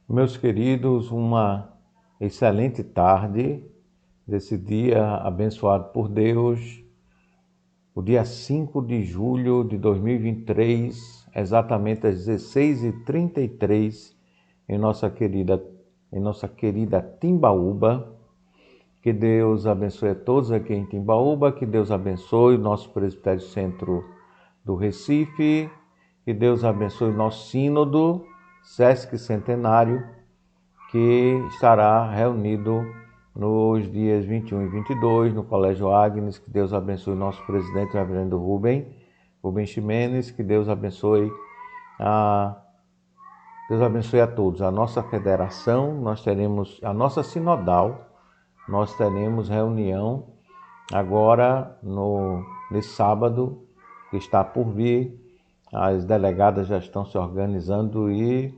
Meus queridos, uma excelente tarde desse dia abençoado por Deus, o dia 5 de julho de 2023, exatamente às 16h33, em nossa querida Timbaúba. Que Deus abençoe a todos aqui em Timbaúba, que Deus abençoe o nosso Presbitério Centro do Recife, que Deus abençoe o nosso Sínodo, Sesc Centenário, que estará reunido nos dias 21 e 22 no Colégio Agnes. Que Deus abençoe o nosso presidente, o reverendo Rubem Ximenes. Que Deus abençoe a todos. A nossa federação, nós teremos a nossa sinodal, nós teremos reunião agora nesse sábado que está por vir. As delegadas já estão se organizando e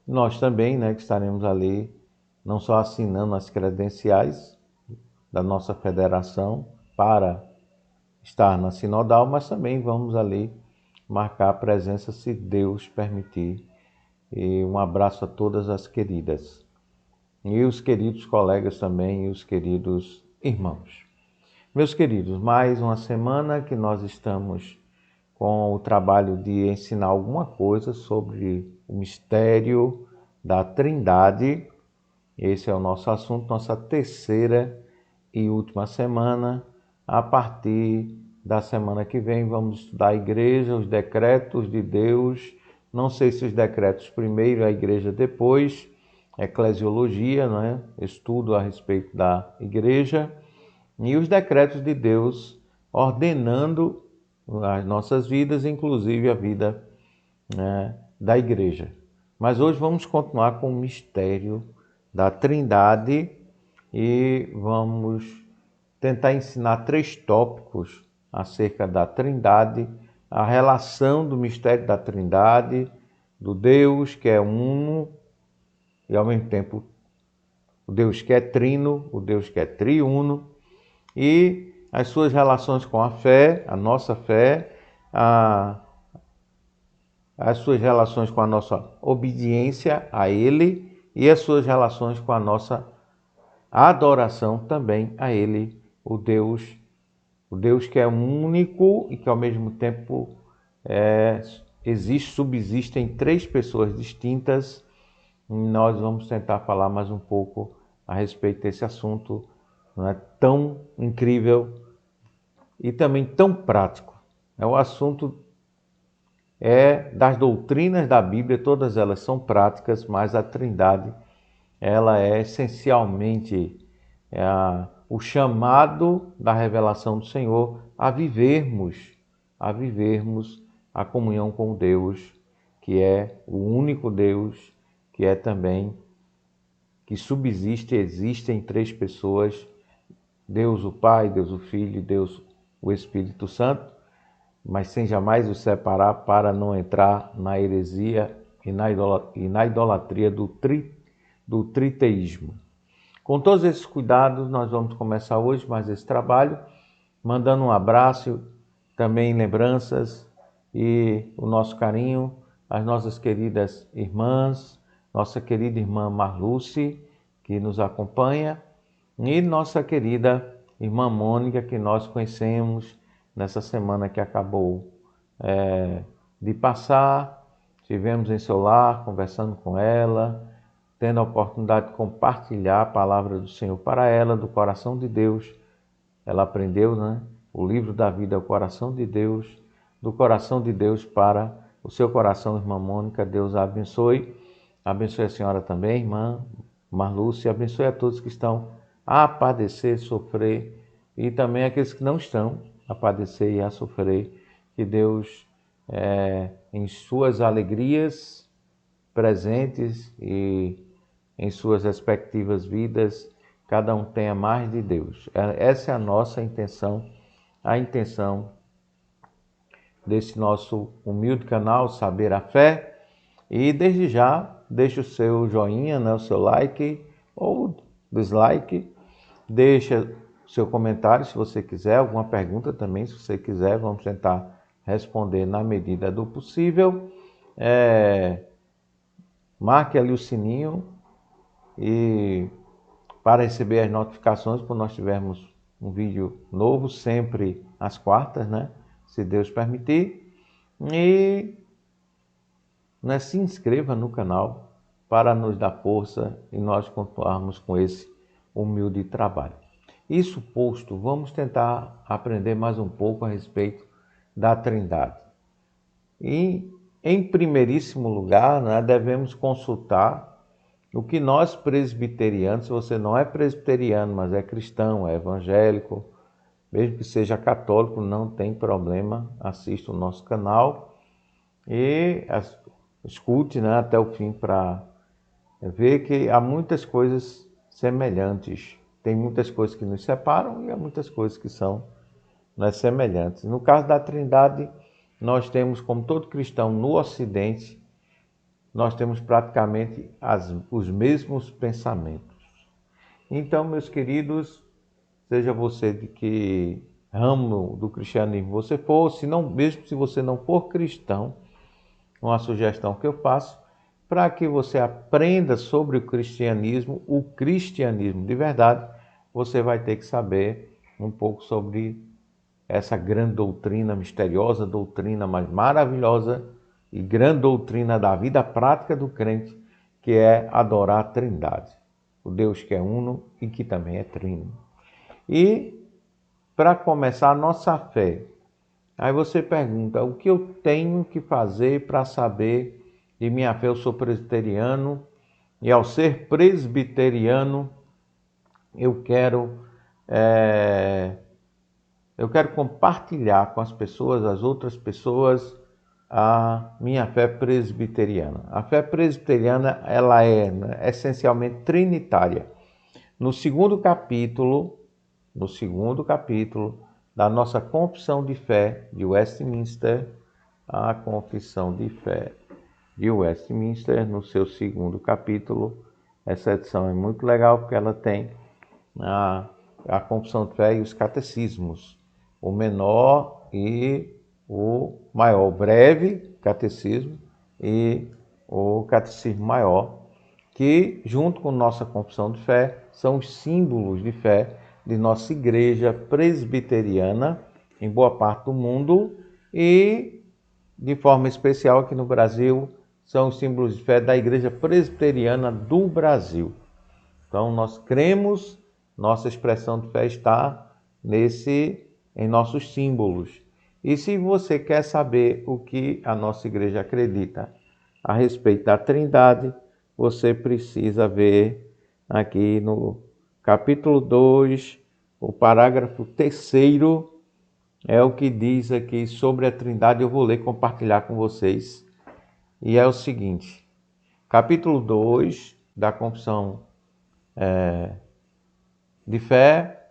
nós também, que estaremos ali, não só assinando as credenciais da nossa federação para estar na sinodal, mas também vamos ali marcar a presença, se Deus permitir. E um abraço a todas as queridas. E os queridos colegas também, e os queridos irmãos. Meus queridos, mais uma semana que nós estamos com o trabalho de ensinar alguma coisa sobre o mistério da Trindade. Esse é o nosso assunto, nossa terceira e última semana. A partir da semana que vem vamos estudar a igreja, os decretos de Deus. Não sei se os decretos primeiro, a igreja depois, eclesiologia, estudo a respeito da igreja, e os decretos de Deus ordenando as nossas vidas, inclusive a vida da igreja. Mas hoje vamos continuar com o mistério da Trindade e vamos tentar ensinar 3 tópicos acerca da Trindade, a relação do mistério da Trindade, do Deus que é uno e ao mesmo tempo o Deus que é trino, o Deus que é triuno, e as suas relações com a fé, a nossa fé, as suas relações com a nossa obediência a Ele e as suas relações com a nossa adoração também a Ele, o Deus que é único e que ao mesmo tempo subsistem 3 pessoas distintas. E nós vamos tentar falar mais um pouco a respeito desse assunto, tão incrível e também tão prático. O assunto das doutrinas da Bíblia, todas elas são práticas, mas a Trindade, ela é essencialmente o chamado da revelação do Senhor a vivermos a comunhão com Deus, que é o único Deus, que é também, que subsiste e existe em 3 pessoas, Deus o Pai, Deus o Filho e Deus o Espírito Santo, mas sem jamais os separar para não entrar na heresia e na idolatria do triteísmo. Com todos esses cuidados, nós vamos começar hoje mais esse trabalho, mandando um abraço, também lembranças e o nosso carinho às nossas queridas irmãs, nossa querida irmã Marluce, que nos acompanha, e nossa querida irmã Mônica, que nós conhecemos nessa semana que acabou de passar. Estivemos em seu lar, conversando com ela, tendo a oportunidade de compartilhar a palavra do Senhor para ela, do coração de Deus. Ela aprendeu, o livro da vida é o coração de Deus, do coração de Deus para o seu coração, irmã Mônica. Deus a abençoe. Abençoe a senhora também, irmã Marluce. Abençoe a todos que estão a padecer, sofrer, e também aqueles que não estão a padecer e a sofrer. Que Deus, em suas alegrias presentes e em suas respectivas vidas, cada um tenha mais de Deus. Essa é a nossa intenção, a intenção desse nosso humilde canal Saber a Fé. E desde já, deixe o seu joinha, o seu like ou dislike, deixa o seu comentário se você quiser, alguma pergunta também se você quiser, vamos tentar responder na medida do possível. marque ali o sininho e para receber as notificações quando nós tivermos um vídeo novo, sempre às quartas, né? Se Deus permitir. E se inscreva no canal para nos dar força e nós continuarmos com esse humilde trabalho. Isso posto, vamos tentar aprender mais um pouco a respeito da Trindade. E, em primeiríssimo lugar, devemos consultar o que nós presbiterianos, se você não é presbiteriano, mas é cristão, é evangélico, mesmo que seja católico, não tem problema, assista o nosso canal e escute até o fim para ver que há muitas coisas semelhantes. Tem muitas coisas que nos separam e há muitas coisas que são semelhantes. No caso da Trindade, nós temos, como todo cristão no Ocidente, nós temos praticamente os mesmos pensamentos. Então, meus queridos, seja você de que ramo do cristianismo você for, mesmo se você não for cristão, uma sugestão que eu faço, para que você aprenda sobre o cristianismo de verdade, você vai ter que saber um pouco sobre essa grande doutrina, misteriosa doutrina, mas maravilhosa e grande doutrina da vida prática do crente, que é adorar a Trindade, o Deus que é uno e que também é trino. E, para começar a nossa fé, aí você pergunta, o que eu tenho que fazer para saber de minha fé? Eu sou presbiteriano e, ao ser presbiteriano, eu quero compartilhar com as outras pessoas, a minha fé presbiteriana. A fé presbiteriana, ela é essencialmente trinitária. No segundo capítulo da nossa Confissão de Fé de Westminster, a Confissão de Fé de Westminster, no seu segundo capítulo, essa edição é muito legal porque ela tem a Confissão de Fé e os catecismos, o menor e o maior, o breve catecismo e o catecismo maior, que, junto com nossa Confissão de Fé, são os símbolos de fé de nossa igreja presbiteriana em boa parte do mundo e, de forma especial aqui no Brasil, são os símbolos de fé da igreja presbiteriana do Brasil. Então, nós cremos, nossa expressão de fé está em nossos símbolos. E se você quer saber o que a nossa igreja acredita a respeito da Trindade, você precisa ver aqui no capítulo 2, o parágrafo 3º, é o que diz aqui sobre a Trindade. Eu vou ler e compartilhar com vocês. E é o seguinte, capítulo 2 da Confissão de Fé,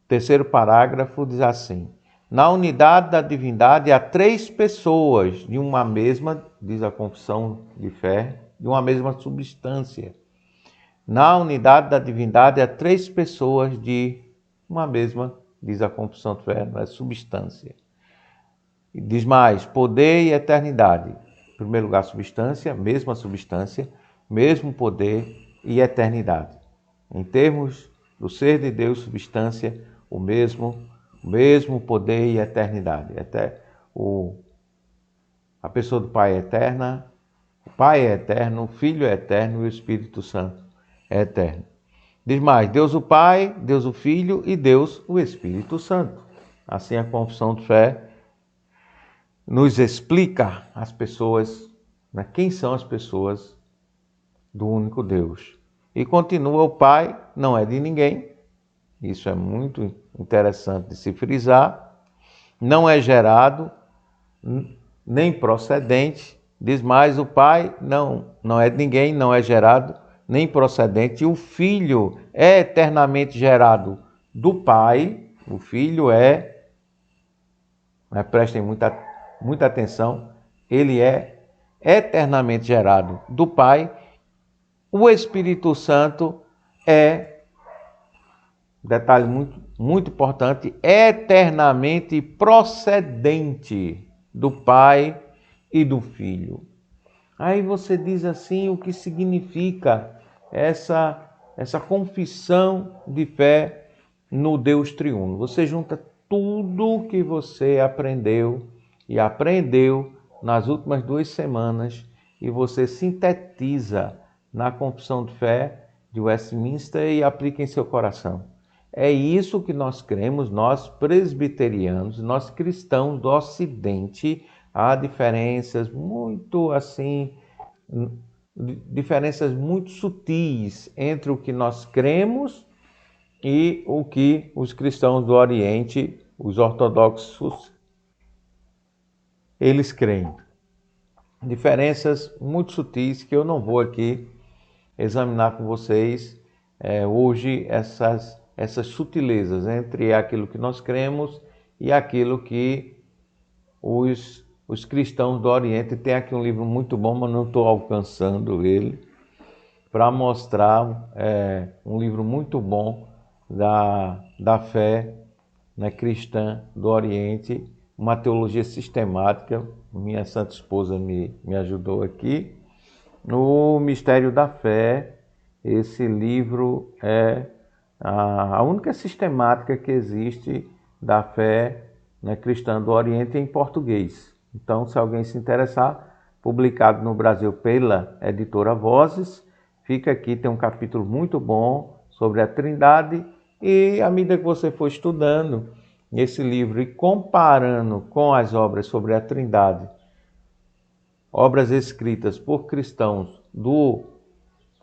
3º parágrafo, diz assim: na unidade da divindade há 3 pessoas de uma mesma, diz a Confissão de Fé, de uma mesma substância. Na unidade da divindade há 3 pessoas de uma mesma, diz a Confissão de Fé, substância. E diz mais, poder e eternidade. Em primeiro lugar, substância, mesmo poder e eternidade. Em termos do ser de Deus, substância, o mesmo poder e eternidade. A pessoa do Pai é eterna, o Pai é eterno, o Filho é eterno e o Espírito Santo é eterno. Diz mais, Deus o Pai, Deus o Filho e Deus o Espírito Santo. Assim a Confissão de Fé nos explica as pessoas, quem são as pessoas do único Deus. E continua, o Pai não é de ninguém, isso é muito interessante de se frisar, não é gerado, nem procedente. Diz mais, o Pai não é de ninguém, não é gerado, nem procedente. E o Filho é eternamente gerado do Pai. O Filho prestem muita atenção, ele é eternamente gerado do Pai. O Espírito Santo detalhe muito importante, eternamente procedente do Pai e do Filho. Aí você diz assim o que significa essa confissão de fé no Deus triuno. Você junta tudo que você aprendeu e aprendeu nas últimas 2 semanas e você sintetiza na confissão de fé de Westminster e aplica em seu coração. É isso que nós cremos, nós presbiterianos, nós cristãos do Ocidente. Há diferenças muito assim, diferenças muito sutis entre o que nós cremos e o que os cristãos do Oriente, os ortodoxos, eles creem. Diferenças muito sutis que eu não vou aqui examinar com vocês hoje, essas sutilezas entre aquilo que nós cremos e aquilo que os cristãos do Oriente. Tem aqui um livro muito bom, mas não estou alcançando ele, para mostrar um livro muito bom da fé, né, cristã do Oriente, uma teologia sistemática. Minha santa esposa me ajudou aqui. No Mistério da Fé, esse livro é a única sistemática que existe da fé, né, cristã do Oriente em português. Então, se alguém se interessar, publicado no Brasil pela editora Vozes, fica aqui, tem um capítulo muito bom sobre a Trindade, e à medida que você for estudando esse livro e comparando com as obras sobre a Trindade, obras escritas por cristãos do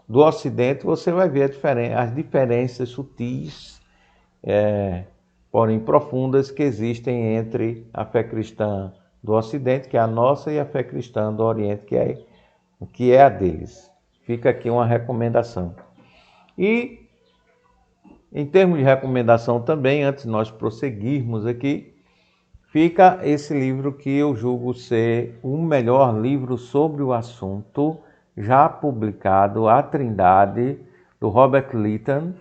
Ocidente, você vai ver as diferenças sutis, porém profundas, que existem entre a fé cristã do Ocidente, que é a nossa, e a fé cristã do Oriente, que é a deles. Fica aqui uma recomendação. E, em termos de recomendação também, antes de nós prosseguirmos aqui, fica esse livro que eu julgo ser o melhor livro sobre o assunto, já publicado, A Trindade, do Robert Lytton.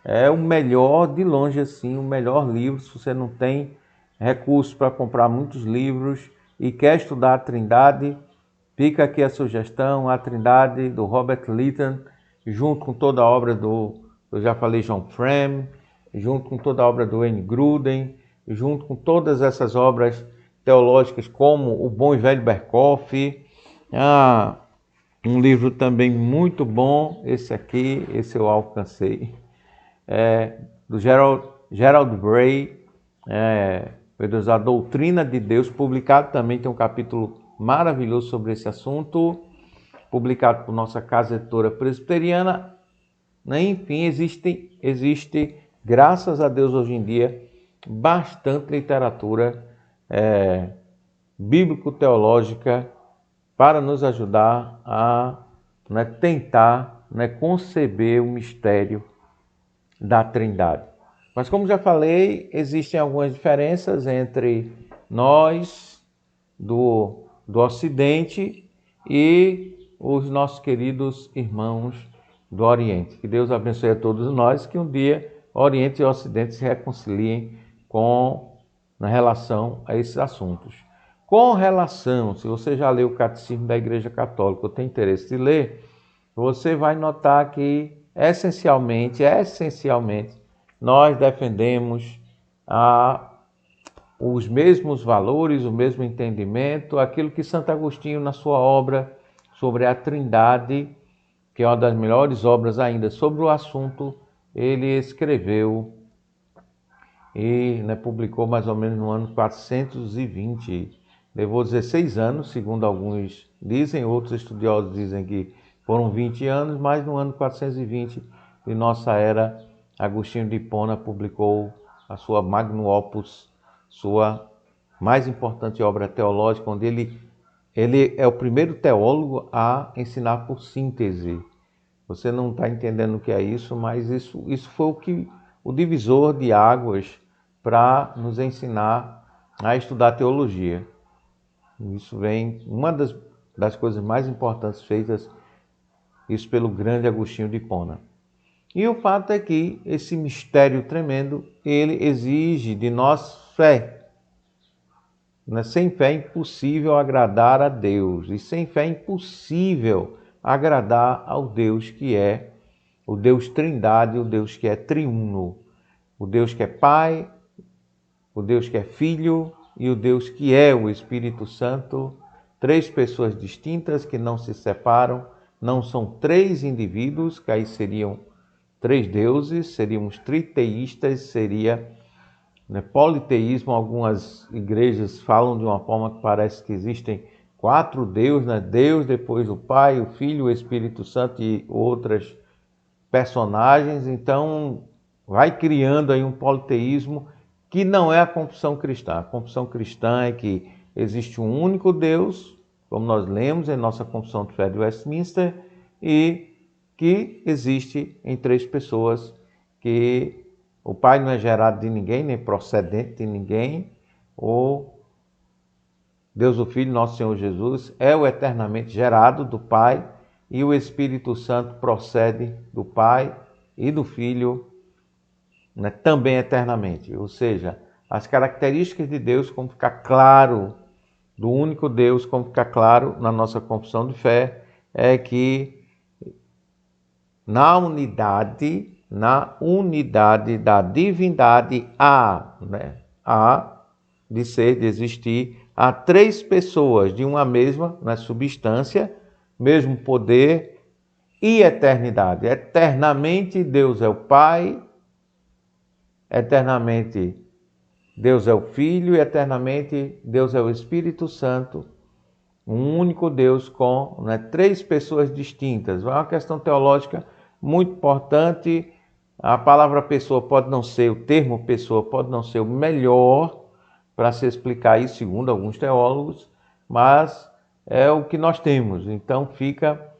É o melhor, de longe assim, o melhor livro. Se você não tem recursos para comprar muitos livros e quer estudar a Trindade, fica aqui a sugestão, A Trindade, do Robert Lytton, junto com toda a obra eu já falei, John Frame, junto com toda a obra do Wayne Grudem, junto com todas essas obras teológicas, como o Bom e Velho Berkoff. Um livro também muito bom, esse eu alcancei, do Gerald Bray, A Doutrina de Deus, publicado também, tem um capítulo maravilhoso sobre esse assunto, publicado por nossa casa editora presbiteriana. Enfim, existe, graças a Deus, hoje em dia, bastante literatura bíblico-teológica para nos ajudar a tentar conceber o mistério da Trindade. Mas, como já falei, existem algumas diferenças entre nós do Ocidente e os nossos queridos irmãos do Oriente. Que Deus abençoe a todos nós, que um dia Oriente e Ocidente se reconciliem na relação a esses assuntos. Com relação, se você já leu o Catecismo da Igreja Católica ou tem interesse de ler, você vai notar que, essencialmente, nós defendemos os mesmos valores, o mesmo entendimento, aquilo que Santo Agostinho, na sua obra sobre a Trindade, que é uma das melhores obras ainda sobre o assunto, ele escreveu e publicou mais ou menos no ano 420. Levou 16 anos, segundo alguns dizem, outros estudiosos dizem que foram 20 anos, mas no ano 420 de nossa era, Agostinho de Hipona publicou a sua Magnum Opus, sua mais importante obra teológica, onde ele é o primeiro teólogo a ensinar por síntese. Você não está entendendo o que é isso, mas isso foi o divisor de águas para nos ensinar a estudar teologia. Isso vem, uma das coisas mais importantes feitas, isso pelo grande Agostinho de Hipona. E o fato é que esse mistério tremendo, ele exige de nós fé. né? Sem fé é impossível agradar a Deus, e sem fé é impossível agradar ao Deus que é o Deus Trindade, o Deus que é triuno, o Deus que é Pai, o Deus que é Filho e o Deus que é o Espírito Santo, três pessoas distintas que não se separam, não são três indivíduos, que aí seriam três deuses, seríamos triteístas, seria, né, politeísmo. Algumas igrejas falam de uma forma que parece que existem quatro deuses, né? Deus, depois o Pai, o Filho, o Espírito Santo e outras personagens. Então vai criando aí um politeísmo que não é a confissão cristã. A confissão cristã é que existe um único Deus, como nós lemos em nossa confissão de fé de Westminster, e que existe em três pessoas, que o Pai não é gerado de ninguém, nem procedente de ninguém, o Deus o Filho, nosso Senhor Jesus, é o eternamente gerado do Pai, e o Espírito Santo procede do Pai e do Filho, né, também eternamente. Ou seja, as características de Deus, como ficar claro, do único Deus, como ficar claro na nossa confissão de fé, é que na unidade da divindade há, né, há de ser, de existir, há três pessoas de uma mesma, né, substância, mesmo poder e eternidade. Eternamente Deus é o Pai, eternamente Deus é o Filho e eternamente Deus é o Espírito Santo. Um único Deus com, né, três pessoas distintas. É uma questão teológica muito importante. A palavra pessoa pode não ser, o termo pessoa pode não ser o melhor para se explicar isso, segundo alguns teólogos, mas é o que nós temos. Então fica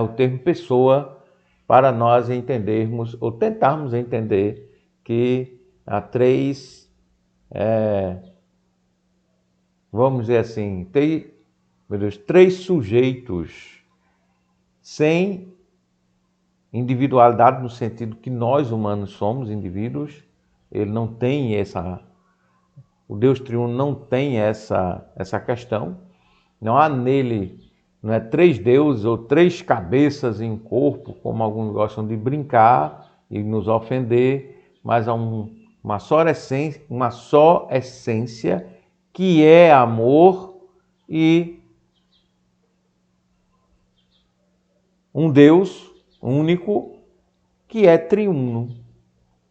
o termo pessoa para nós entendermos, ou tentarmos entender, que há três, vamos dizer assim, três sujeitos sem individualidade, no sentido que nós humanos somos indivíduos. Ele não tem o Deus triuno não tem essa questão. Não há nele, não é, três deuses ou três cabeças em um corpo, como alguns gostam de brincar e nos ofender, mas há uma só essência que é amor, e um Deus único que é triuno,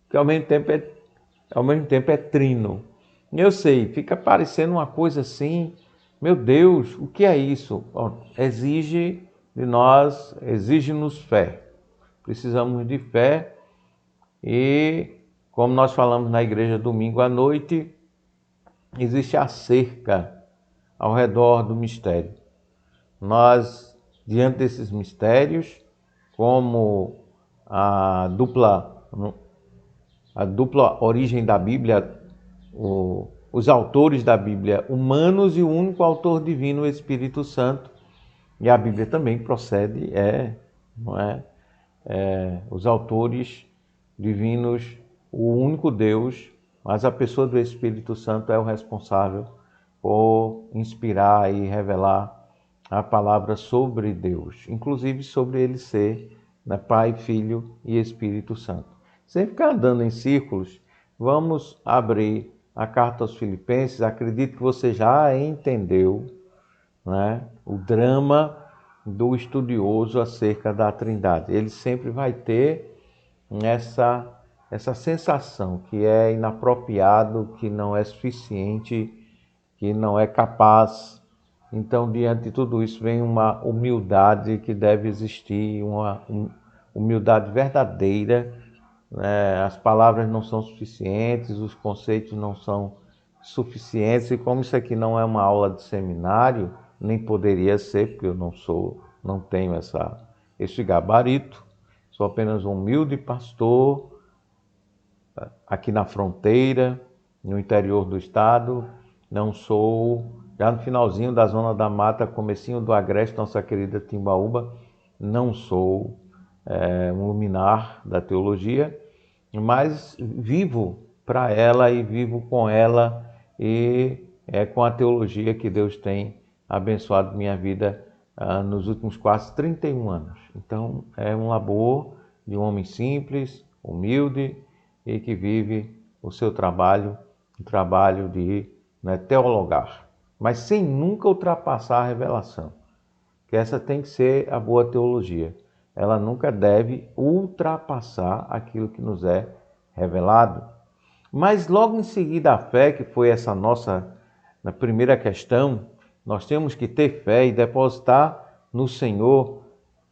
que ao mesmo tempo é trino. Eu sei, fica parecendo uma coisa assim, meu Deus, o que é isso? Exige de nós, exige-nos fé. Precisamos de fé, e como nós falamos na igreja domingo à noite, existe a cerca ao redor do mistério. Nós, diante desses mistérios, como a dupla origem da Bíblia, os autores da Bíblia humanos e o único autor divino, o Espírito Santo, e a Bíblia também procede, não é? Os autores divinos, o único Deus, mas a pessoa do Espírito Santo é o responsável por inspirar e revelar a palavra sobre Deus, inclusive sobre ele ser, né, Pai, Filho e Espírito Santo. Sem ficar andando em círculos, vamos abrir a carta aos Filipenses. Acredito que você já entendeu, né, o drama do estudioso acerca da Trindade. Ele sempre vai ter essa sensação que é inapropriado, que não é suficiente, que não é capaz. Então, diante de tudo isso, vem uma humildade que deve existir, uma humildade verdadeira, né? As palavras não são suficientes, os conceitos não são suficientes, e como isso aqui não é uma aula de seminário, nem poderia ser, porque eu não tenho esse gabarito, sou apenas um humilde pastor aqui na fronteira, no interior do estado. Não sou, já no finalzinho da Zona da Mata, comecinho do Agreste, nossa querida Timbaúba, não sou um luminar da teologia, mas vivo para ela e vivo com ela, e com a teologia que Deus tem abençoado minha vida nos últimos quase 31 anos. Então, é um labor de um homem simples, humilde e que vive o seu trabalho, o trabalho de teologar, mas sem nunca ultrapassar a revelação. Que essa tem que ser a boa teologia. Ela nunca deve ultrapassar aquilo que nos é revelado. Mas logo em seguida a fé, que foi essa nossa na primeira questão, nós temos que ter fé e depositar no Senhor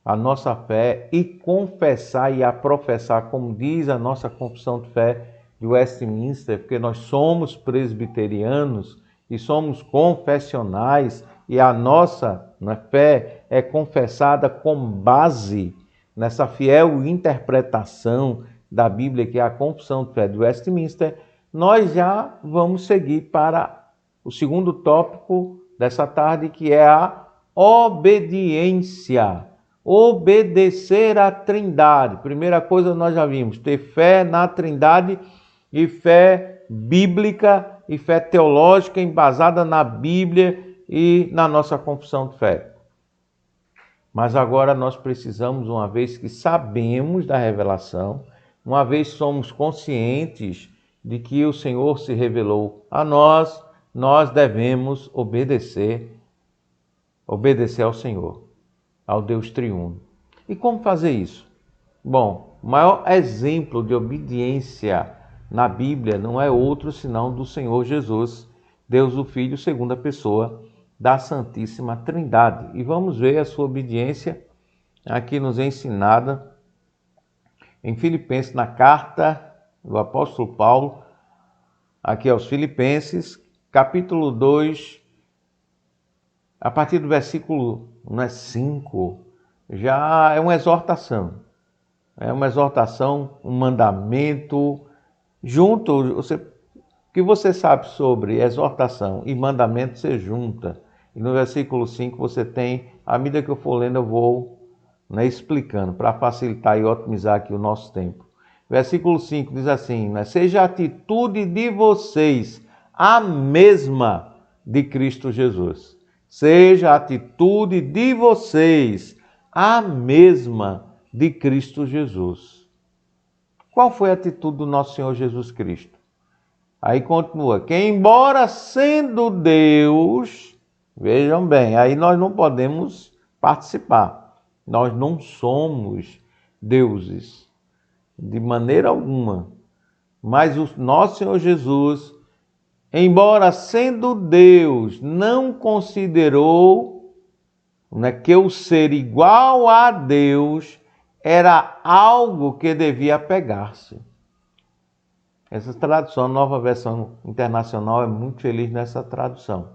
a nossa fé e confessar e a professar, como diz a nossa confissão de fé de Westminster, porque nós somos presbiterianos e somos confessionais e a nossa fé é confessada com base nessa fiel interpretação da Bíblia, que é a confissão de fé de Westminster. Nós já vamos seguir para o segundo tópico dessa tarde, que é a obediência. Obedecer à Trindade. Primeira coisa nós já vimos, ter fé na Trindade e fé bíblica e fé teológica embasada na Bíblia e na nossa confissão de fé. Mas agora nós precisamos, uma vez que sabemos da revelação, uma vez somos conscientes de que o Senhor se revelou a nós, nós devemos obedecer ao Senhor, ao Deus triuno. E como fazer isso? Bom, o maior exemplo de obediência na Bíblia não é outro senão do Senhor Jesus, Deus o Filho, segunda pessoa da Santíssima Trindade. E vamos ver a sua obediência aqui nos ensinada em Filipenses, na carta do apóstolo Paulo, aqui aos Filipenses, capítulo 2, a partir do versículo 5, já é uma exortação. É uma exortação, um mandamento, junto, o que você sabe sobre exortação e mandamento, você junta. E no versículo 5 você tem, à medida que eu for lendo, eu vou explicando, para facilitar e otimizar aqui o nosso tempo. Versículo 5 diz assim, seja a atitude de vocês a mesma de Cristo Jesus. Seja a atitude de vocês a mesma de Cristo Jesus. Qual foi a atitude do nosso Senhor Jesus Cristo? Aí continua, que embora sendo Deus, vejam bem, aí nós não podemos participar. Nós não somos deuses, de maneira alguma. Mas o nosso Senhor Jesus, embora sendo Deus, não considerou que o ser igual a Deus era algo que devia apegar-se. Essa tradução, a Nova Versão Internacional, é muito feliz nessa tradução.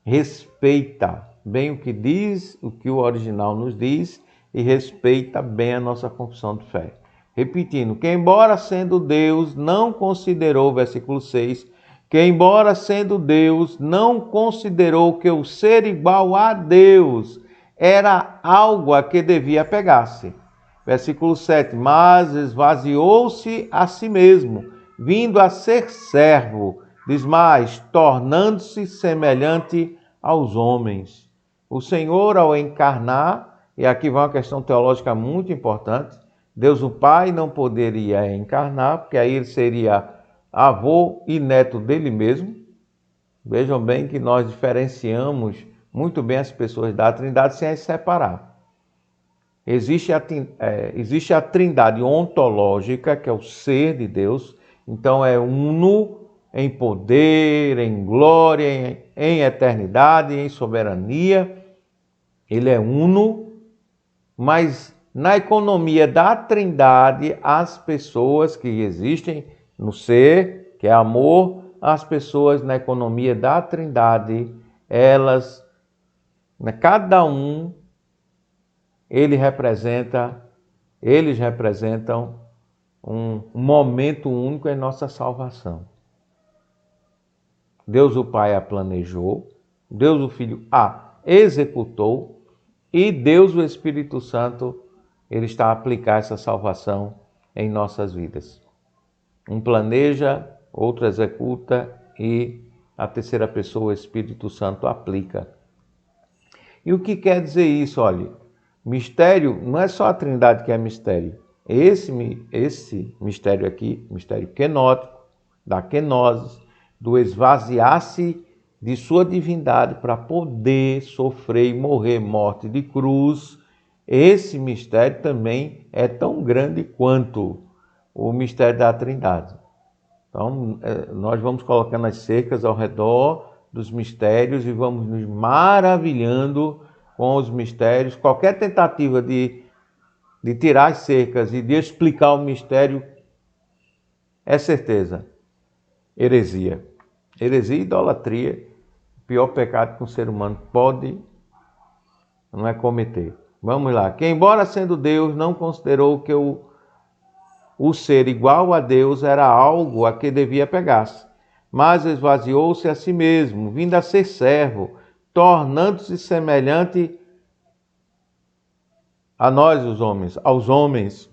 Respeita bem o que diz, o que o original nos diz, e respeita bem a nossa confissão de fé. Repetindo, que embora sendo Deus, não considerou, versículo 6, que embora sendo Deus, não considerou que o ser igual a Deus era algo a que devia apegar-se. Versículo 7, mas esvaziou-se a si mesmo, vindo a ser servo, diz mais, tornando-se semelhante aos homens. O Senhor, ao encarnar, e aqui vai uma questão teológica muito importante, Deus o Pai não poderia encarnar, porque aí ele seria avô e neto dele mesmo. Vejam bem que nós diferenciamos muito bem as pessoas da Trindade sem as separar. Existe a Trindade ontológica, que é o ser de Deus, então é uno em poder, em glória, em eternidade, em soberania. Ele é uno, mas na economia da Trindade, as pessoas que existem no ser, que é amor, as pessoas na economia da Trindade, eles representam um momento único em nossa salvação. Deus o Pai a planejou, Deus o Filho a executou e Deus o Espírito Santo, ele está a aplicar essa salvação em nossas vidas. Um planeja, outro executa e a terceira pessoa, o Espírito Santo, aplica. E o que quer dizer isso? Olha, mistério não é só a Trindade que é mistério. Esse mistério aqui, mistério kenótico, da kenosis, do esvaziar-se de sua divindade para poder sofrer e morrer morte de cruz, esse mistério também é tão grande quanto o mistério da Trindade. Então, nós vamos colocando as cercas ao redor dos mistérios e vamos nos maravilhando com os mistérios. Qualquer tentativa de tirar as cercas e de explicar o mistério é certeza. Heresia. Heresia e idolatria, o pior pecado que um ser humano pode não é cometer. Vamos lá. Que embora sendo Deus, não considerou que o ser igual a Deus era algo a que devia pegar-se, mas esvaziou-se a si mesmo, vindo a ser servo, tornando-se semelhante a nós os homens, aos homens.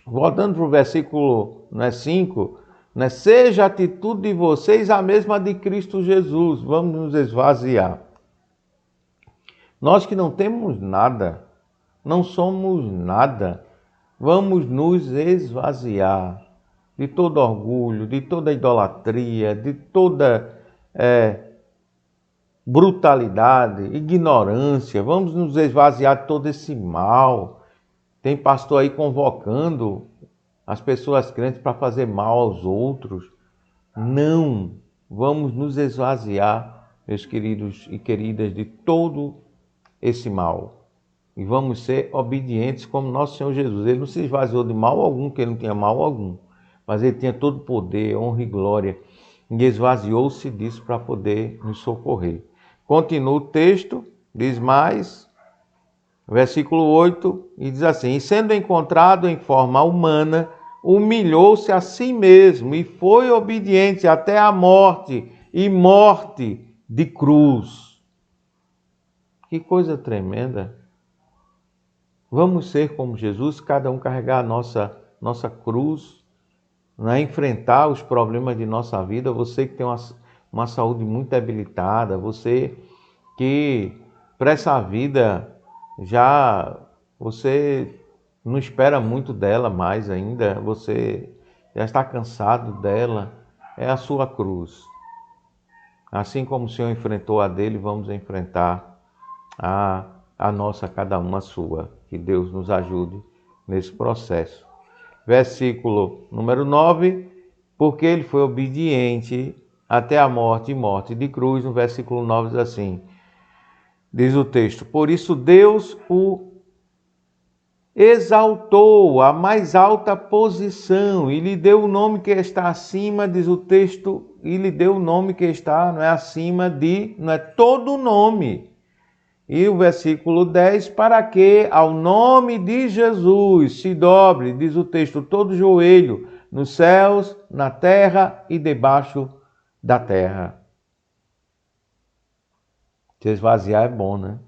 Voltando para o versículo 5, seja a atitude de vocês a mesma de Cristo Jesus. Vamos nos esvaziar. Nós que não temos nada, não somos nada, vamos nos esvaziar de todo orgulho, de toda idolatria, de toda brutalidade, ignorância. Vamos nos esvaziar de todo esse mal. Tem pastor aí convocando as pessoas crentes para fazer mal aos outros. Não, vamos nos esvaziar, meus queridos e queridas, de todo esse mal. E vamos ser obedientes como nosso Senhor Jesus. Ele não se esvaziou de mal algum, porque ele não tinha mal algum. Mas ele tinha todo poder, honra e glória. E esvaziou-se disso para poder nos socorrer. Continua o texto, diz mais, versículo 8, e diz assim: e sendo encontrado em forma humana, humilhou-se a si mesmo e foi obediente até a morte, e morte de cruz. Que coisa tremenda! Vamos ser como Jesus, cada um carregar a nossa cruz, enfrentar os problemas de nossa vida. Você que tem uma saúde muito debilitada, você que para essa vida você não espera muito dela mais ainda, você já está cansado dela, é a sua cruz. Assim como o Senhor enfrentou a dele, vamos enfrentar a nossa, cada uma a sua. Que Deus nos ajude nesse processo. Versículo número 9, porque ele foi obediente até a morte e morte de cruz. No versículo 9 diz assim, diz o texto: por isso Deus o exaltou à mais alta posição e lhe deu o nome que está acima, diz o texto, e lhe deu o nome que está, não é acima de, não é todo o nome. E o versículo 10, para que ao nome de Jesus se dobre, diz o texto, todo joelho, nos céus, na terra e debaixo da terra. Se esvaziar é bom, né?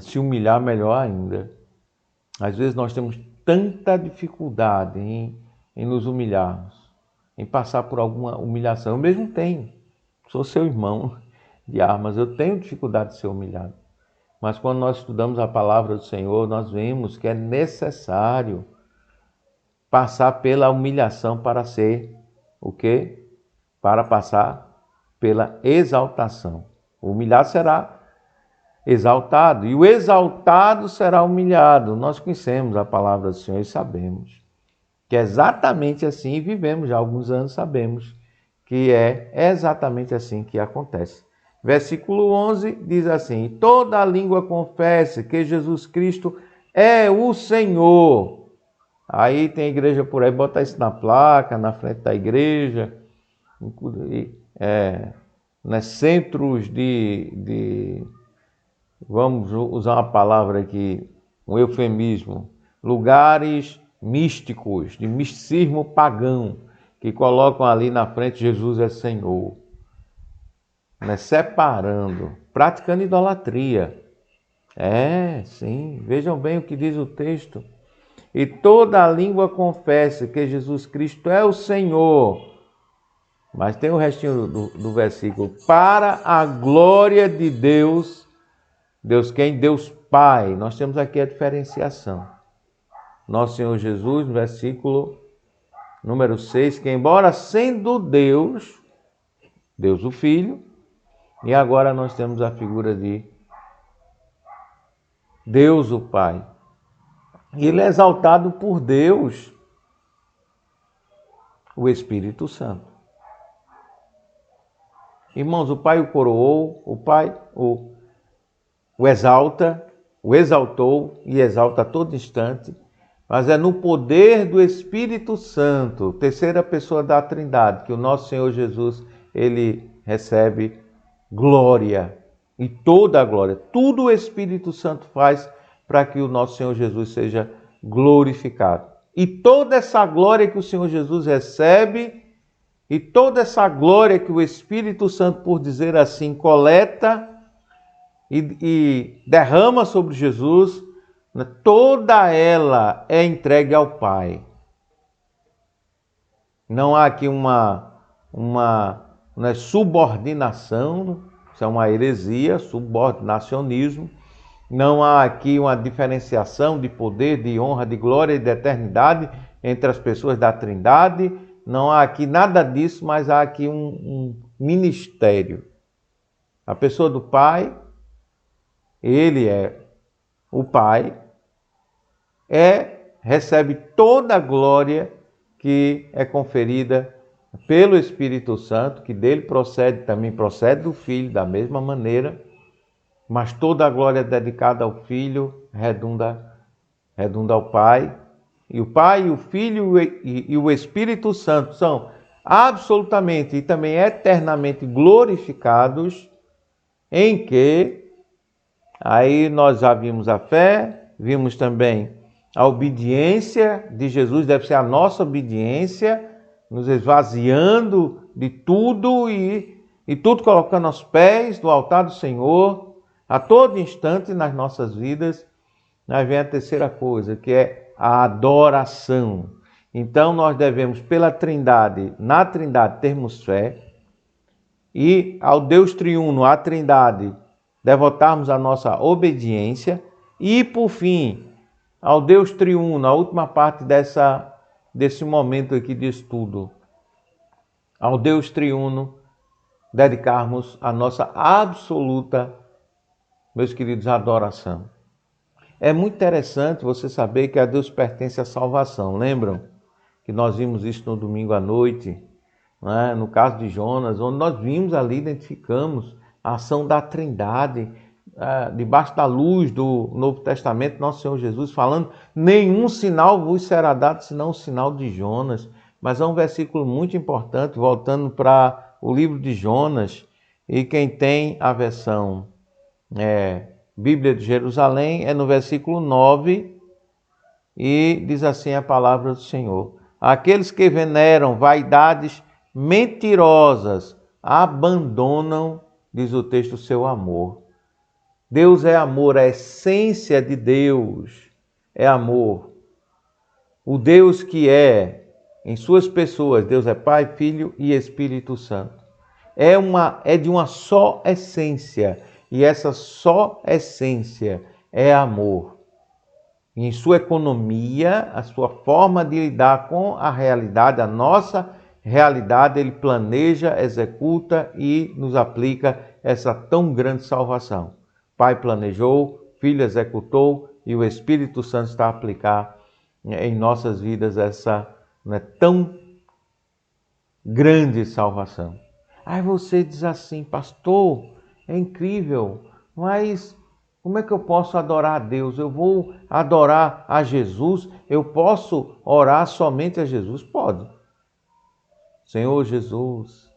Se humilhar, melhor ainda. Às vezes nós temos tanta dificuldade em nos humilharmos, em passar por alguma humilhação. Eu mesmo tenho, sou seu irmão de armas, eu tenho dificuldade de ser humilhado. Mas quando nós estudamos a palavra do Senhor, nós vemos que é necessário passar pela humilhação para ser o quê? Para passar pela exaltação. O humilhado será exaltado e o exaltado será humilhado. Nós conhecemos a palavra do Senhor e sabemos que é exatamente assim, e vivemos já há alguns anos, sabemos que é exatamente assim que acontece. Versículo 11 diz assim: toda a língua confesse que Jesus Cristo é o Senhor. Aí tem igreja por aí, bota isso na placa, na frente da igreja, centros vamos usar uma palavra aqui, um eufemismo, lugares místicos, de misticismo pagão, que colocam ali na frente Jesus é Senhor. Separando, praticando idolatria. Sim, vejam bem o que diz o texto. E toda a língua confesse que Jesus Cristo é o Senhor, Mas tem o restinho do versículo. Para a glória de Deus, Deus quem? Deus Pai. Nós temos aqui a diferenciação. Nosso Senhor Jesus, no versículo número 6, que embora sendo Deus, Deus o Filho, e agora nós temos a figura de Deus o Pai. E ele é exaltado por Deus, o Espírito Santo. Irmãos, o Pai o coroou, o Pai o exalta, o exaltou e exalta a todo instante, mas é no poder do Espírito Santo, terceira pessoa da Trindade, que o nosso Senhor Jesus, ele recebe glória e toda a glória. Tudo o Espírito Santo faz para que o nosso Senhor Jesus seja glorificado. E toda essa glória que o Senhor Jesus recebe, e toda essa glória que o Espírito Santo, por dizer assim, coleta e derrama sobre Jesus, toda ela é entregue ao Pai. Não há aqui uma subordinação, isso é uma heresia, subordinacionismo. Não há aqui uma diferenciação de poder, de honra, de glória e de eternidade entre as pessoas da Trindade. Não há aqui nada disso, mas há aqui um ministério. A pessoa do Pai, ele é o Pai, recebe toda a glória que é conferida pelo Espírito Santo, que dele procede, também procede do Filho da mesma maneira, mas toda a glória dedicada ao Filho redunda ao Pai. E o Pai, o Filho e o Espírito Santo são absolutamente e também eternamente glorificados, em que aí nós já vimos a fé, vimos também a obediência de Jesus, deve ser a nossa obediência, nos esvaziando de tudo e tudo colocando aos pés do altar do Senhor, a todo instante nas nossas vidas. Aí vem a terceira coisa, que é a adoração. Então nós devemos, pela Trindade, na Trindade termos fé, e ao Deus triuno, à Trindade, devotarmos a nossa obediência, e por fim, ao Deus triuno, a última parte desse momento aqui de estudo, ao Deus triuno, dedicarmos a nossa absoluta, meus queridos, adoração. É muito interessante você saber que a Deus pertence a salvação. Lembram que nós vimos isso no domingo à noite, né? No caso de Jonas, onde nós vimos ali, identificamos a ação da Trindade, debaixo da luz do Novo Testamento, nosso Senhor Jesus falando, nenhum sinal vos será dado senão o sinal de Jonas. Mas é um versículo muito importante, voltando para o livro de Jonas, e quem tem a versão Bíblia de Jerusalém, é no versículo 9, e diz assim a palavra do Senhor: aqueles que veneram vaidades mentirosas abandonam, diz o texto, seu amor. Deus é amor, a essência de Deus é amor. O Deus que é, em suas pessoas, Deus é Pai, Filho e Espírito Santo. É de uma só essência, e essa só essência é amor. Em sua economia, a sua forma de lidar com a realidade, a nossa realidade, ele planeja, executa e nos aplica essa tão grande salvação. Pai planejou, Filho executou e o Espírito Santo está a aplicar em nossas vidas essa tão grande salvação. Aí você diz assim, pastor, é incrível, mas como é que eu posso adorar a Deus? Eu vou adorar a Jesus? Eu posso orar somente a Jesus? Pode. Senhor Jesus,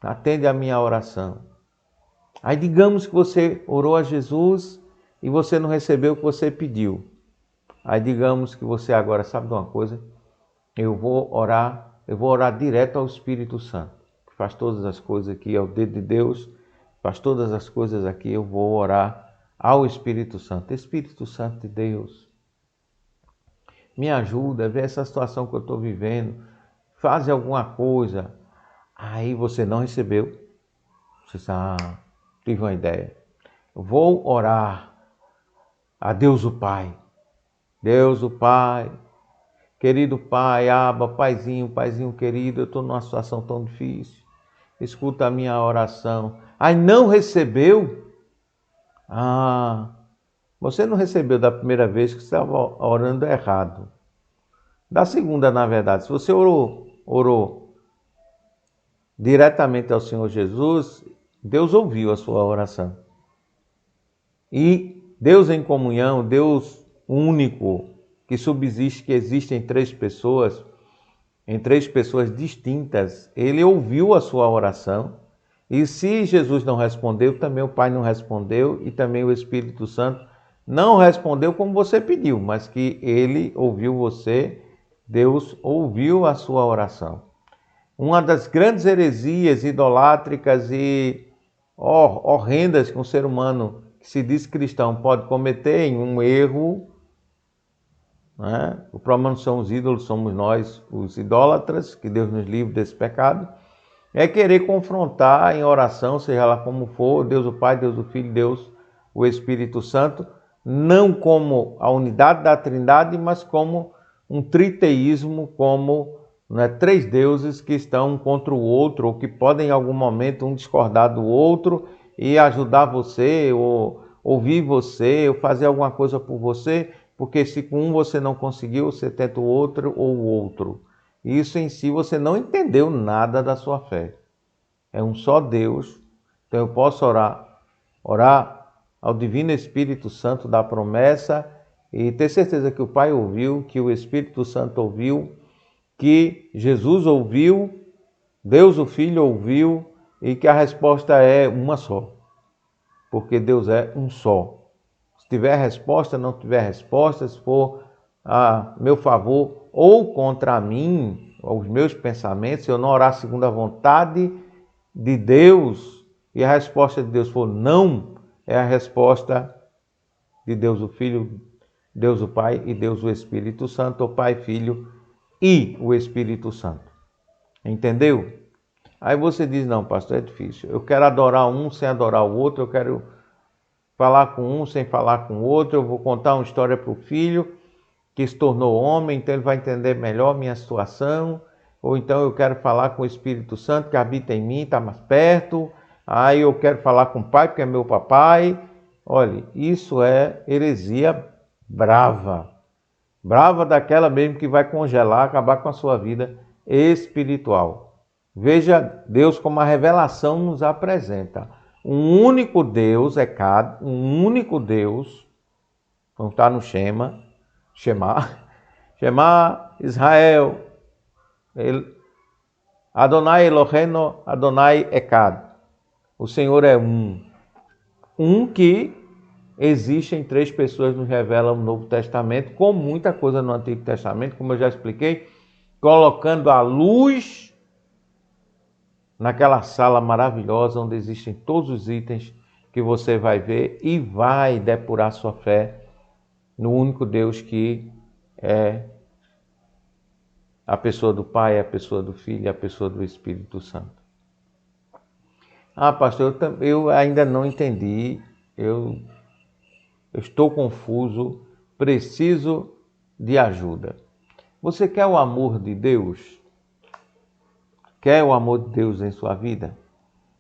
atende a minha oração. Aí digamos que você orou a Jesus e você não recebeu o que você pediu. Aí digamos que você agora, sabe de uma coisa? Eu vou orar direto ao Espírito Santo, que faz todas as coisas aqui, é o dedo de Deus, faz todas as coisas aqui, eu vou orar ao Espírito Santo. Espírito Santo de Deus, me ajuda a ver essa situação que eu estou vivendo, faz alguma coisa. Aí você não recebeu. Você diz, tive uma ideia. Vou orar a Deus o Pai. Deus o Pai, querido Pai, Abba, Paizinho querido, eu estou numa situação tão difícil. Escuta a minha oração. Aí não recebeu? Você não recebeu da primeira vez que você estava orando errado. Da segunda, na verdade, se você orou diretamente ao Senhor Jesus, Deus ouviu a sua oração. E Deus em comunhão, Deus único, que subsiste, que existe em três pessoas distintas, Ele ouviu a sua oração. E se Jesus não respondeu, também o Pai não respondeu e também o Espírito Santo não respondeu como você pediu, mas que Ele ouviu você, Deus ouviu a sua oração. Uma das grandes heresias idolátricas e horrendas que um ser humano que se diz cristão pode cometer em um erro, né? O problema não são os ídolos, somos nós, os idólatras, que Deus nos livre desse pecado, é querer confrontar em oração, seja lá como for, Deus o Pai, Deus o Filho, Deus o Espírito Santo, não como a unidade da Trindade, mas como um triteísmo, como três deuses que estão um contra o outro, ou que podem em algum momento um discordar do outro e ajudar você, ou ouvir você, ou fazer alguma coisa por você, porque se com um você não conseguiu, você tenta o outro ou o outro. Isso em si você não entendeu nada da sua fé. É um só Deus. Então eu posso orar ao Divino Espírito Santo da promessa e ter certeza que o Pai ouviu, que o Espírito Santo ouviu, que Jesus ouviu, Deus o Filho ouviu e que a resposta é uma só. Porque Deus é um só. Se tiver resposta, não tiver resposta, se for a meu favor ou contra mim, os meus pensamentos, se eu não orar segundo a vontade de Deus e a resposta de Deus for não, é a resposta de Deus o Filho, Deus o Pai e Deus o Espírito Santo, o Pai, Filho e o Espírito Santo. Entendeu? Aí você diz, não, pastor, é difícil. Eu quero adorar um sem adorar o outro, eu quero falar com um sem falar com o outro, eu vou contar uma história para o filho que se tornou homem, então ele vai entender melhor minha situação, ou então eu quero falar com o Espírito Santo que habita em mim, está mais perto, aí eu quero falar com o Pai porque é meu papai. Olha, isso é heresia brava, brava daquela mesmo que vai congelar, acabar com a sua vida espiritual. Veja Deus como a revelação nos apresenta. Um único Deus, um único Deus, como está no Shema Israel, Adonai Eloheinu, Adonai Echad. O Senhor é um. Um que existe em três pessoas, nos revela no Novo Testamento, com muita coisa no Antigo Testamento, como eu já expliquei, colocando a luz naquela sala maravilhosa onde existem todos os itens que você vai ver e vai depurar sua fé no único Deus que é a pessoa do Pai, a pessoa do Filho e a pessoa do Espírito Santo. Pastor, eu ainda não entendi, eu estou confuso, preciso de ajuda. Você quer o amor de Deus? Quer o amor de Deus em sua vida?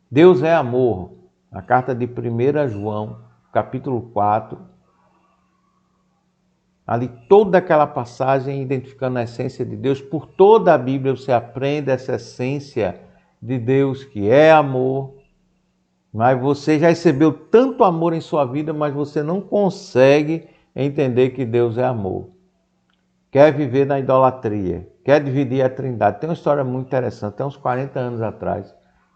Deus é amor. A carta de 1 João, capítulo 4, ali toda aquela passagem identificando a essência de Deus. Por toda a Bíblia você aprende essa essência de Deus que é amor. Mas você já recebeu tanto amor em sua vida, mas você não consegue entender que Deus é amor. Quer viver na idolatria, quer dividir a Trindade. Tem uma história muito interessante, tem uns 40 anos atrás,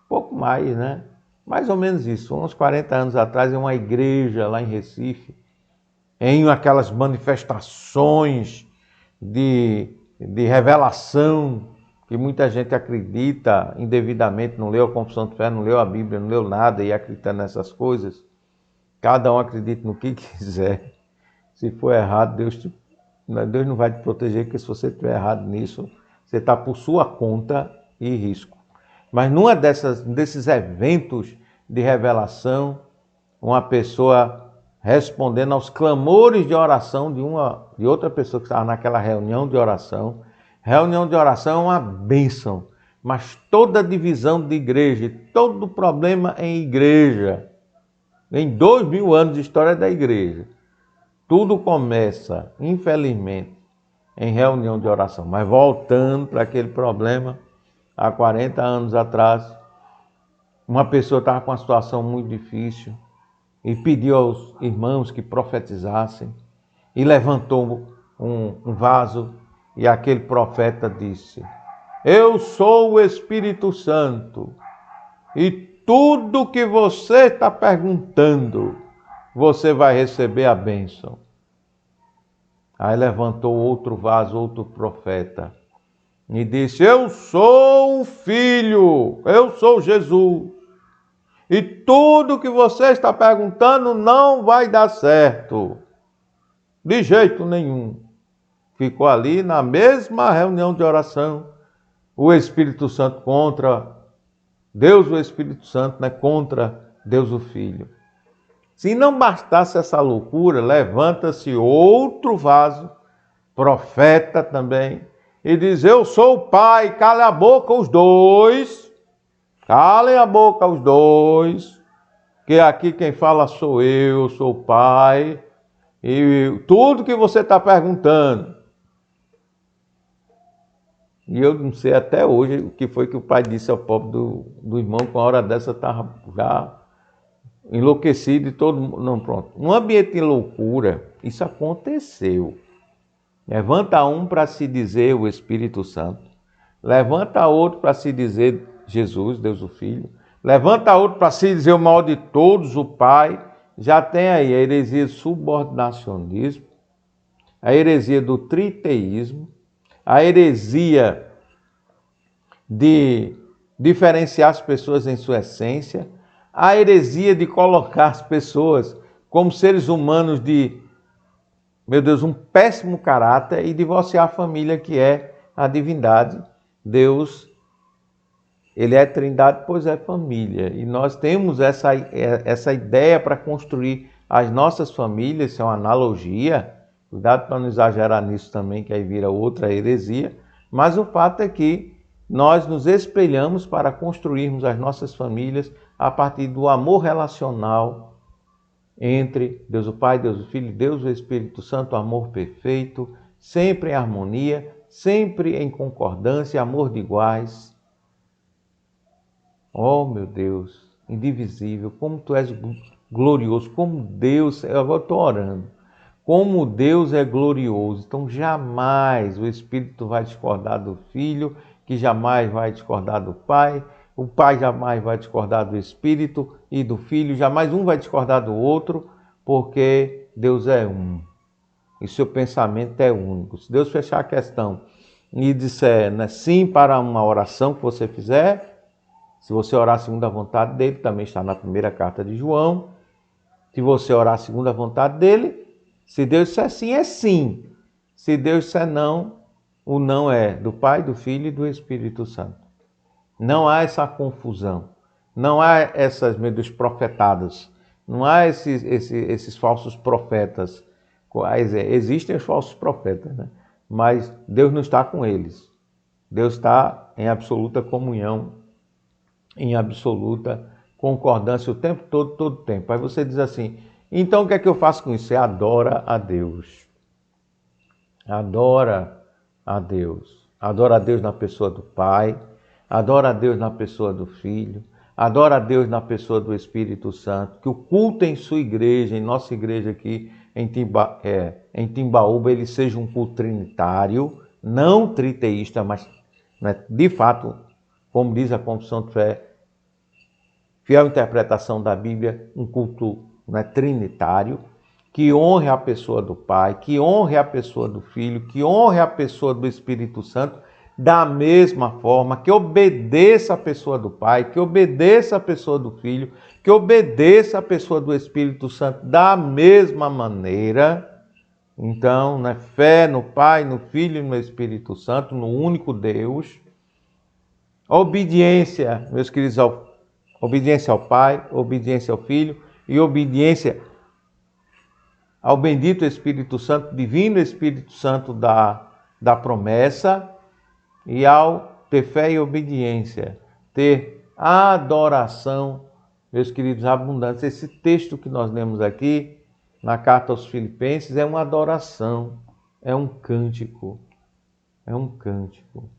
pouco mais, né? Mais ou menos isso, uns 40 anos atrás, em uma igreja lá em Recife, em aquelas manifestações de revelação, que muita gente acredita indevidamente, não leu a Confissão de Fé, não leu a Bíblia, não leu nada e acredita nessas coisas. Cada um acredita no que quiser. Se for errado, Deus não vai te proteger, porque se você estiver errado nisso, você está por sua conta e risco. Mas desses eventos de revelação, uma pessoa respondendo aos clamores de oração de outra pessoa que estava naquela reunião de oração. Reunião de oração é uma bênção, mas toda divisão de igreja, todo problema em igreja, em 2000 anos de história da igreja, tudo começa, infelizmente, em reunião de oração. Mas voltando para aquele problema, há 40 anos atrás, uma pessoa estava com uma situação muito difícil e pediu aos irmãos que profetizassem e levantou um vaso e aquele profeta disse: eu sou o Espírito Santo e tudo que você está perguntando, você vai receber a bênção. Aí levantou outro vaso, outro profeta, e disse: eu sou o Filho, eu sou Jesus. E tudo que você está perguntando não vai dar certo. De jeito nenhum. Ficou ali na mesma reunião de oração, o Espírito Santo contra Deus, o Espírito Santo, né, contra Deus o Filho. Se não bastasse essa loucura, levanta-se outro vaso, profeta também, e diz: eu sou o Pai, cale a boca os dois, calem a boca os dois, que aqui quem fala sou eu sou o Pai, e tudo que você está perguntando. E eu não sei até hoje o que foi que o pai disse ao pobre do irmão, com a hora dessa estava já enlouquecido e todo mundo. Não, pronto. Um ambiente de loucura, isso aconteceu. Levanta um para se dizer o Espírito Santo, levanta outro para se dizer Jesus, Deus o Filho, levanta outro para se dizer o maior de todos, o Pai. Já tem aí a heresia do subordinacionismo, a heresia do triteísmo, a heresia de diferenciar as pessoas em sua essência, a heresia de colocar as pessoas como seres humanos de, meu Deus, um péssimo caráter e divorciar a família que é a divindade. Deus, ele é trindade, pois é família. E nós temos essa ideia para construir as nossas famílias, isso é uma analogia. Cuidado para não exagerar nisso também, que aí vira outra heresia. Mas o fato é que nós nos espelhamos para construirmos as nossas famílias a partir do amor relacional entre Deus o Pai, Deus o Filho, Deus o Espírito Santo, amor perfeito, sempre em harmonia, sempre em concordância, amor de iguais. Oh, meu Deus, indivisível, como Tu és glorioso, como Deus, eu agora estou orando. Como Deus é glorioso, então jamais o Espírito vai discordar do Filho, que jamais vai discordar do Pai, o Pai jamais vai discordar do Espírito e do Filho, jamais um vai discordar do outro, porque Deus é um e seu pensamento é único. Se Deus fechar a questão e disser, né, sim para uma oração que você fizer, se você orar segundo a vontade dele, também está na primeira carta de João, se você orar segundo a vontade dele, se Deus disser sim, é sim. Se Deus disser não, o não é do Pai, do Filho e do Espírito Santo. Não há essa confusão. Não há essas, meu Deus, profetadas. Não há esses falsos profetas. Existem os falsos profetas, né? Mas Deus não está com eles. Deus está em absoluta comunhão, em absoluta concordância o tempo todo o tempo. Aí você diz assim: então o que é que eu faço com isso? Você adora a Deus. Adora a Deus. Adora a Deus na pessoa do Pai. Adora a Deus na pessoa do Filho. Adora a Deus na pessoa do Espírito Santo. Que o culto em sua igreja, em nossa igreja aqui em Timbaúba, ele seja um culto trinitário, não triteísta, mas, né, de fato, como diz a Confissão de Fé, fiel interpretação da Bíblia, um culto, né, trinitário, que honre a pessoa do Pai, que honre a pessoa do Filho, que honre a pessoa do Espírito Santo, da mesma forma, que obedeça a pessoa do Pai, que obedeça a pessoa do Filho, que obedeça a pessoa do Espírito Santo da mesma maneira. Então, né, fé no Pai, no Filho e no Espírito Santo, no único Deus. Obediência, meus queridos, obediência ao Pai, obediência ao Filho e obediência ao bendito Espírito Santo, divino Espírito Santo da promessa, e ao ter fé e obediência, ter adoração, meus queridos, abundância. Esse texto que nós lemos aqui na carta aos Filipenses é uma adoração, é um cântico, é um cântico.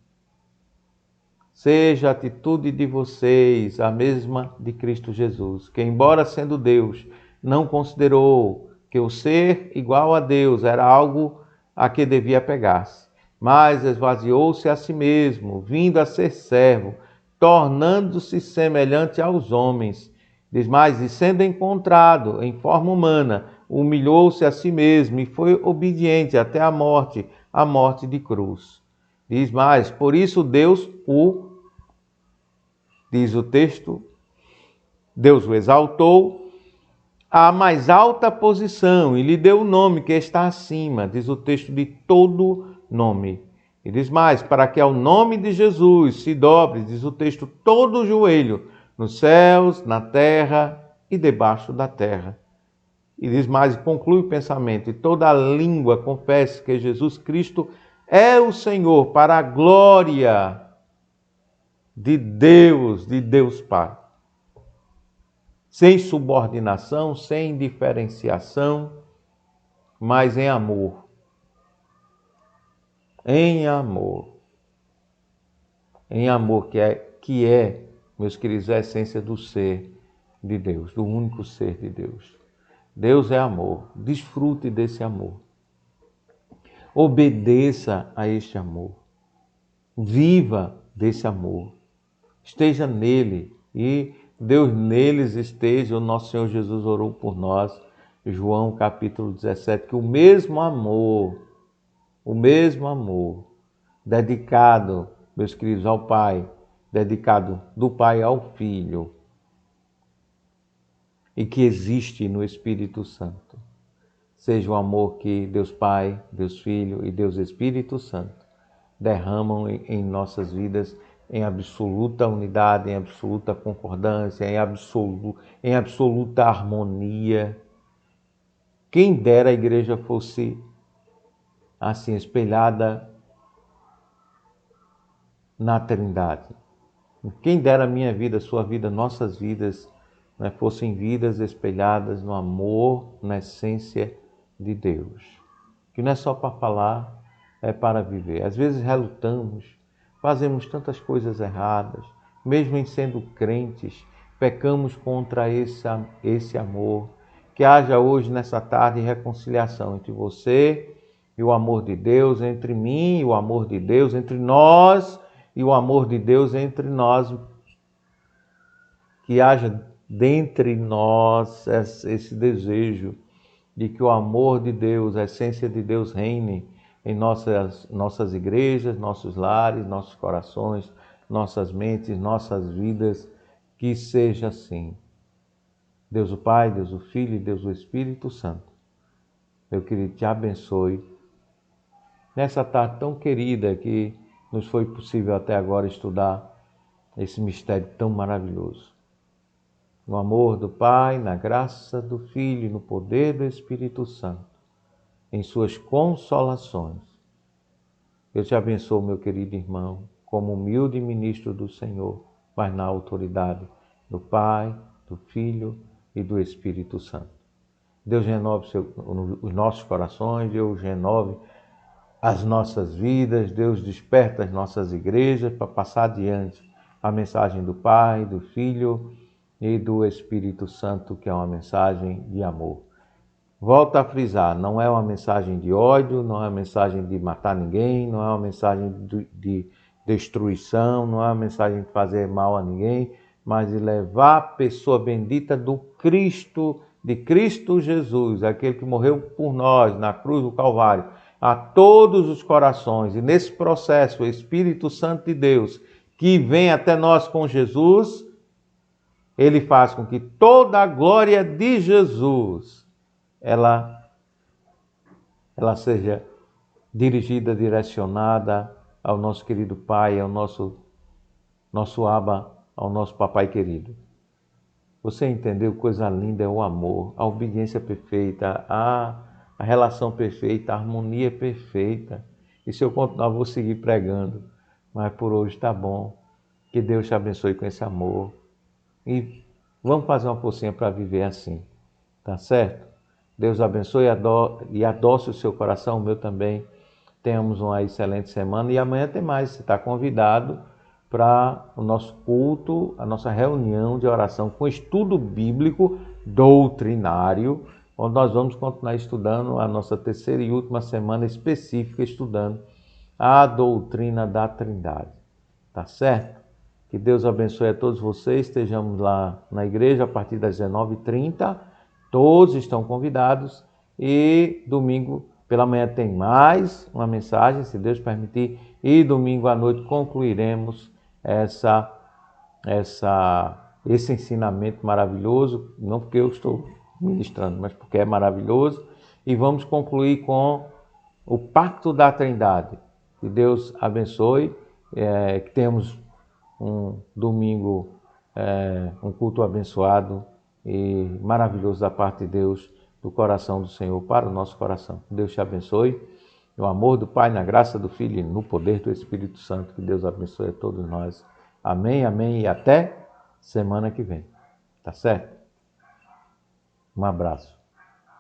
Seja a atitude de vocês a mesma de Cristo Jesus, que embora sendo Deus, não considerou que o ser igual a Deus era algo a que devia apegar-se, mas esvaziou-se a si mesmo, vindo a ser servo, tornando-se semelhante aos homens. Diz mais, e sendo encontrado em forma humana, humilhou-se a si mesmo e foi obediente até a morte de cruz. Diz mais, por isso diz o texto, Deus o exaltou à mais alta posição e lhe deu o nome que está acima, diz o texto, de todo nome. E diz mais, para que ao nome de Jesus se dobre, diz o texto, todo o joelho, nos céus, na terra e debaixo da terra. E diz mais, e conclui o pensamento, e toda língua confesse que Jesus Cristo é o Senhor, para a glória de Deus Pai. Sem subordinação, sem diferenciação, mas em amor. Em amor. Em amor, que é, meus queridos, a essência do ser de Deus, do único ser de Deus. Deus é amor. Desfrute desse amor. Obedeça a este amor. Viva desse amor. Esteja nele e Deus neles esteja. O nosso Senhor Jesus orou por nós. João capítulo 17, que o mesmo amor dedicado, meus queridos, ao Pai, dedicado do Pai ao Filho, e que existe no Espírito Santo, seja o amor que Deus Pai, Deus Filho e Deus Espírito Santo derramam em nossas vidas em absoluta unidade, em absoluta concordância, em absoluta harmonia. Quem dera a igreja fosse assim espelhada na Trindade. Quem dera a minha vida, a sua vida, nossas vidas, fossem vidas espelhadas no amor, na essência de Deus. Que não é só para falar, é para viver. Às vezes relutamos, fazemos tantas coisas erradas, mesmo em sendo crentes, pecamos contra esse amor. Que haja hoje, nessa tarde, reconciliação entre você e o amor de Deus, entre mim e o amor de Deus, entre nós e o amor de Deus entre nós. Que haja dentre nós esse desejo de que o amor de Deus, a essência de Deus reine em nossas igrejas, nossos lares, nossos corações, nossas mentes, nossas vidas. Que seja assim. Deus o Pai, Deus o Filho e Deus o Espírito Santo, meu querido, te abençoe nessa tarde tão querida que nos foi possível até agora estudar esse mistério tão maravilhoso. No amor do Pai, na graça do Filho e no poder do Espírito Santo, em suas consolações. Eu te abençoo, meu querido irmão, como humilde ministro do Senhor, mas na autoridade do Pai, do Filho e do Espírito Santo. Deus renove os nossos corações, Deus renove as nossas vidas, Deus desperta as nossas igrejas para passar adiante a mensagem do Pai, do Filho e do Espírito Santo, que é uma mensagem de amor. Volto a frisar, não é uma mensagem de ódio, não é uma mensagem de matar ninguém, não é uma mensagem de destruição, não é uma mensagem de fazer mal a ninguém, mas de levar a pessoa bendita do Cristo, de Cristo Jesus, aquele que morreu por nós na cruz do Calvário, a todos os corações. E nesse processo, o Espírito Santo de Deus, que vem até nós com Jesus, ele faz com que toda a glória de Jesus, ela seja dirigida, direcionada ao nosso querido Pai, ao nosso nosso Abba, ao nosso Papai querido. Você entendeu? Coisa linda é o amor, a obediência perfeita, a relação perfeita, a harmonia perfeita. E se eu continuar, vou seguir pregando. Mas por hoje está bom. Que Deus te abençoe com esse amor. E vamos fazer uma forcinha para viver assim. Tá certo? Deus abençoe e adoce o seu coração, o meu também. Tenhamos uma excelente semana. E amanhã tem mais. Você está convidado para o nosso culto, a nossa reunião de oração com estudo bíblico doutrinário, onde nós vamos continuar estudando a nossa terceira e última semana específica, estudando a doutrina da Trindade. Tá certo? Que Deus abençoe a todos vocês. Estejamos lá na igreja a partir das 19h30. Todos estão convidados. E domingo pela manhã tem mais uma mensagem, se Deus permitir. E domingo à noite concluiremos esse ensinamento maravilhoso. Não porque eu estou ministrando, mas porque é maravilhoso. E vamos concluir com o Pacto da Trindade. Que Deus abençoe. Que tenhamos um domingo, um culto abençoado e maravilhoso da parte de Deus, do coração do Senhor para o nosso coração. Deus te abençoe. No amor do Pai, na graça do Filho e no poder do Espírito Santo. Que Deus abençoe a todos nós. Amém, amém e até semana que vem. Tá certo? Um abraço.